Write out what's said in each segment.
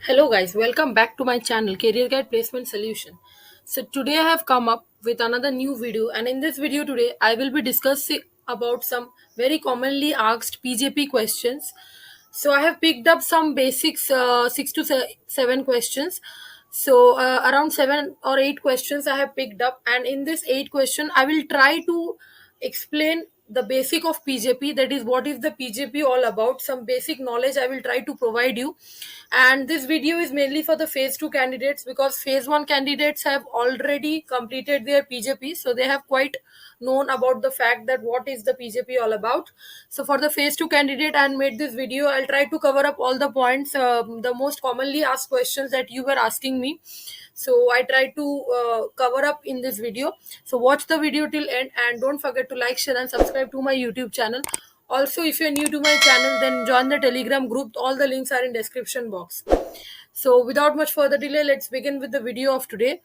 Hello guys, welcome back to my channel Career Guide Placement Solution. So today I have come up with another new video, and in this video today I will be discussing about some very commonly asked PJP questions. So I have picked up some basics, 7 questions. So around 7 or 8 questions I have picked up, and in this 8 question I will try to explain the basic of PJP, that is what is the PJP all about. Some basic knowledge I will try to provide you, and this video is mainly for the phase 2 candidates, because phase 1 candidates have already completed their PJP, so they have quite known about the fact that what is the PJP all about. So for the phase 2 candidate I made this video. I'll try to cover up all the points, the most commonly asked questions that you were asking me, so I try to cover up in this video. So watch the video till end, and don't forget to like, share and subscribe to my YouTube channel. Also, if you're new to my channel, then join the Telegram group. All the links are in description box. So without much further delay, let's begin with the video of today.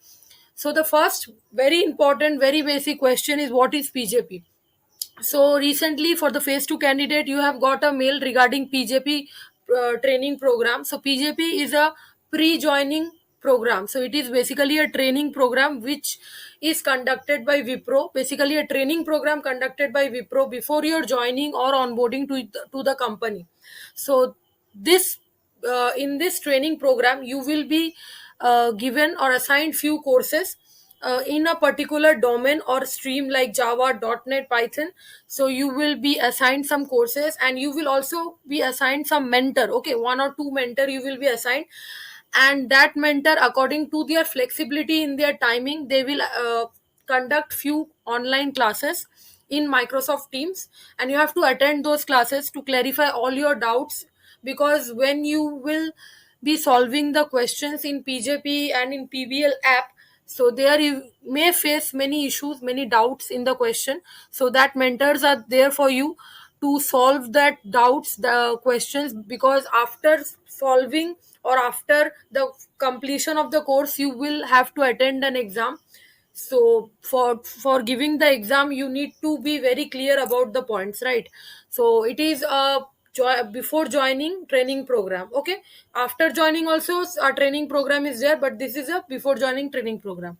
So the first very important, very basic question is, what is PJP? So recently, for the phase 2 candidate, you have got a mail regarding PJP training program. So PJP is a pre-joining program. So it is basically a training program which is conducted by Wipro. Basically a training program conducted by Wipro before you're joining or onboarding to the company. So this in this training program you will be given or assigned few courses in a particular domain or stream like Java, .NET, Python. So you will be assigned some courses, and you will also be assigned some mentor. Okay, 1 or 2 mentor you will be assigned, and that mentor, according to their flexibility in their timing, they will conduct few online classes in Microsoft Teams, and you have to attend those classes to clarify all your doubts, because when you will be solving the questions in PJP and in PBL app, so there you may face many issues, many doubts in the question. So that mentors are there for you to solve that doubts, the questions, because after solving or after the completion of the course you will have to attend an exam. So for giving the exam you need to be very clear about the points, right? So it is a before joining training program. Okay, after joining also a training program is there, but this is a before joining training program.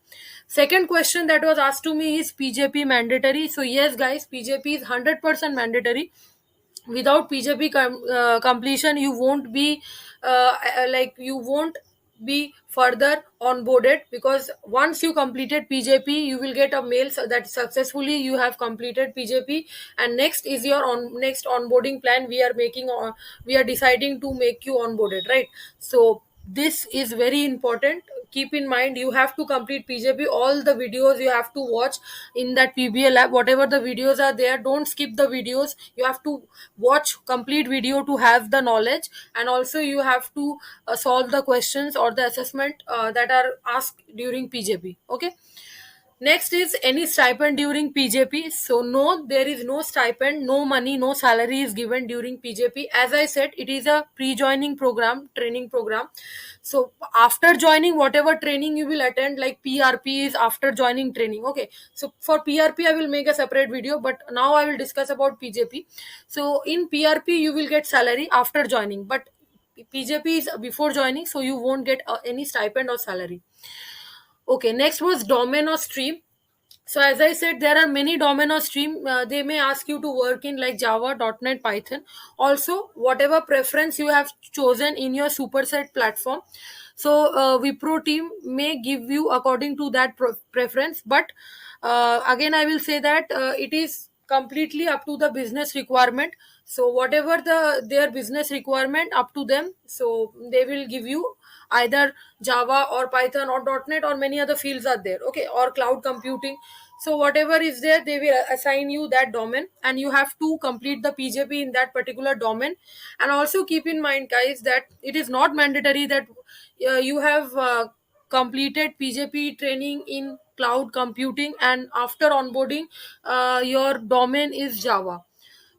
Second question that was asked to me is, PJP mandatory? So yes guys, PJP is 100% mandatory. Without PJP completion you won't be you won't be further onboarded, because once you completed PJP you will get a mail that successfully you have completed PJP, and next is your next onboarding plan. We are making we are deciding to make you onboarded, right? So this is very important. Keep in mind, you have to complete PJP. All the videos you have to watch in that PBL app, whatever the videos are there, don't skip the videos. You have to watch complete video to have the knowledge, and also you have to solve the questions or the assessment that are asked during PJP. Okay. Next is, any stipend during PJP? So no, there is no stipend, no money, no salary is given during PJP. As I said, it is a pre-joining program, training program. So after joining, whatever training you will attend, like PRP is after joining training. Okay. So for PRP, I will make a separate video, but now I will discuss about PJP. So in PRP, you will get salary after joining, but PJP is before joining, so you won't get any stipend or salary. Okay, next was domain or stream. So as I said, there are many domain or stream. They may ask you to work in like Java, .NET, Python. Also, whatever preference you have chosen in your superset platform. So Wipro team may give you according to that preference. But again, I will say that it is completely up to the business requirement. So whatever their business requirement, up to them. So they will give you either Java or Python or .NET, or many other fields are there. Okay, or cloud computing. So whatever is there, they will assign you that domain, and you have to complete the PJP in that particular domain. And also keep in mind guys, that it is not mandatory that you have completed PJP training in cloud computing, and after onboarding your domain is Java.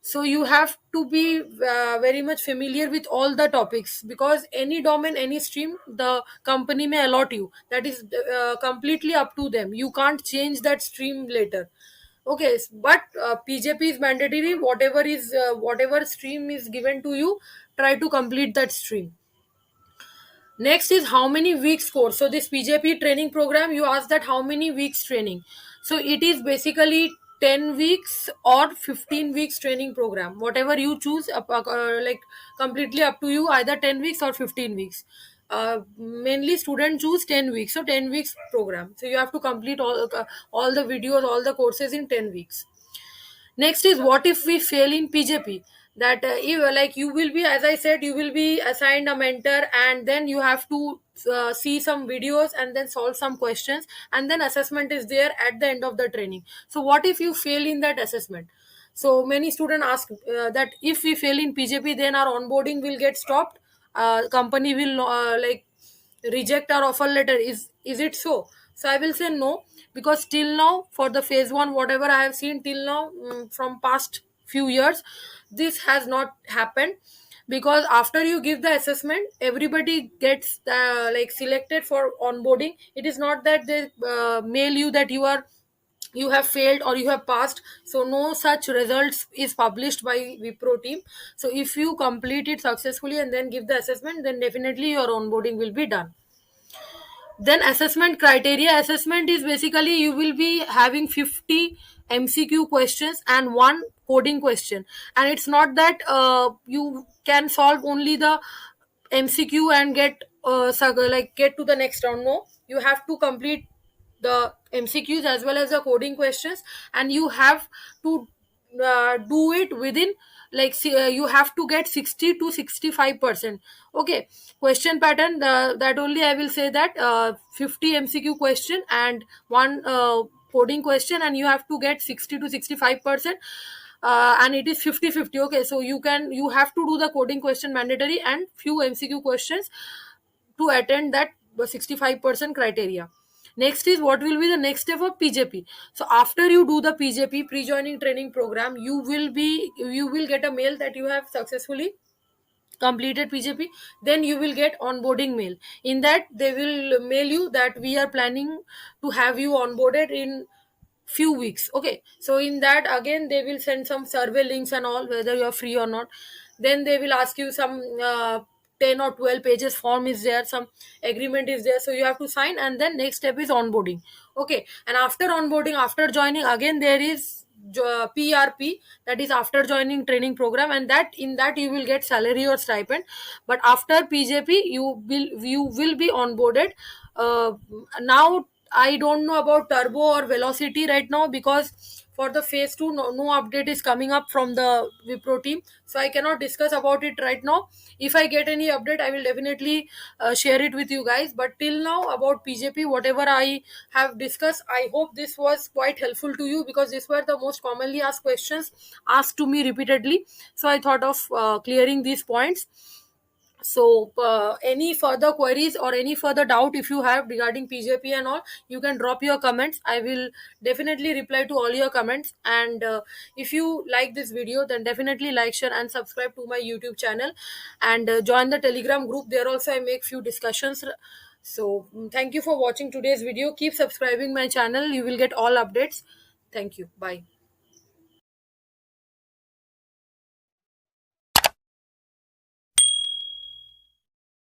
So you have to be very much familiar with all the topics, because any domain, any stream, the company may allot you. That is completely up to them. You can't change that stream later. Okay, but PJP is mandatory. Whatever stream is given to you, try to complete that stream. Next is how many weeks course. So this PJP training program, you ask that how many weeks training. So it is basically 10 weeks or 15 weeks training program. Whatever you choose, like completely up to you, either 10 weeks or 15 weeks. Mainly student choose 10 weeks, so 10 weeks program. So you have to complete all the videos, all the courses in 10 weeks. Next is what if we fail in PJP? That if, like you will be, as I said, you will be assigned a mentor, and then you have to see some videos and then solve some questions, and then assessment is there at the end of the training. So what if you fail in that assessment? So many students ask that if we fail in PJP, then our onboarding will get stopped. Company will like reject our offer letter. Is it so? So I will say no, because till now for the phase 1, whatever I have seen till now, from past few years, this has not happened. Because after you give the assessment, everybody gets like selected for onboarding. It is not that they mail you that you have failed or you have passed. So no such results is published by Wipro team. So if you complete it successfully and then give the assessment, then definitely your onboarding will be done. Then assessment criteria. Assessment is basically you will be having 50 MCQ questions and one coding question. And it's not that you can solve only the MCQ and get to the next round. No, you have to complete the MCQs as well as the coding questions, and you have to do it within, like you have to get 60 to 65%. Okay, question pattern, that only I will say that 50 MCQ question and one coding question, and you have to get 60 to 65%. And it is 50-50. Okay, so you have to do the coding question mandatory and few MCQ questions to attend that 65% criteria. Next is what will be the next step of PJP. So after you do the PJP pre-joining training program, you will get a mail that you have successfully completed PJP. Then you will get onboarding mail. In that they will mail you that we are planning to have you onboarded in few weeks. Okay, so in that again they will send some survey links and all, whether you are free or not. Then they will ask you some 10 or 12 pages form is there, some agreement is there, so you have to sign, and then next step is onboarding. Okay, and after onboarding, after joining, again there is PRP, that is after joining training program, and that in that you will get salary or stipend. But after PJP you will be onboarded. Now I don't know about turbo or velocity right now, because for the phase 2 no update is coming up from the Wipro team, so I cannot discuss about it right now. If I get any update, I will definitely share it with you guys. But till now about PJP, whatever I have discussed, I hope this was quite helpful to you, because these were the most commonly asked questions asked to me repeatedly. So I thought of clearing these points. So any further queries or any further doubt if you have regarding PJP and all, you can drop your comments. I will definitely reply to all your comments. And if you like this video, then definitely like, share and subscribe to my YouTube channel, and join the Telegram group. There also I make few discussions. So thank you for watching today's video. Keep subscribing my channel, you will get all updates. Thank you, bye.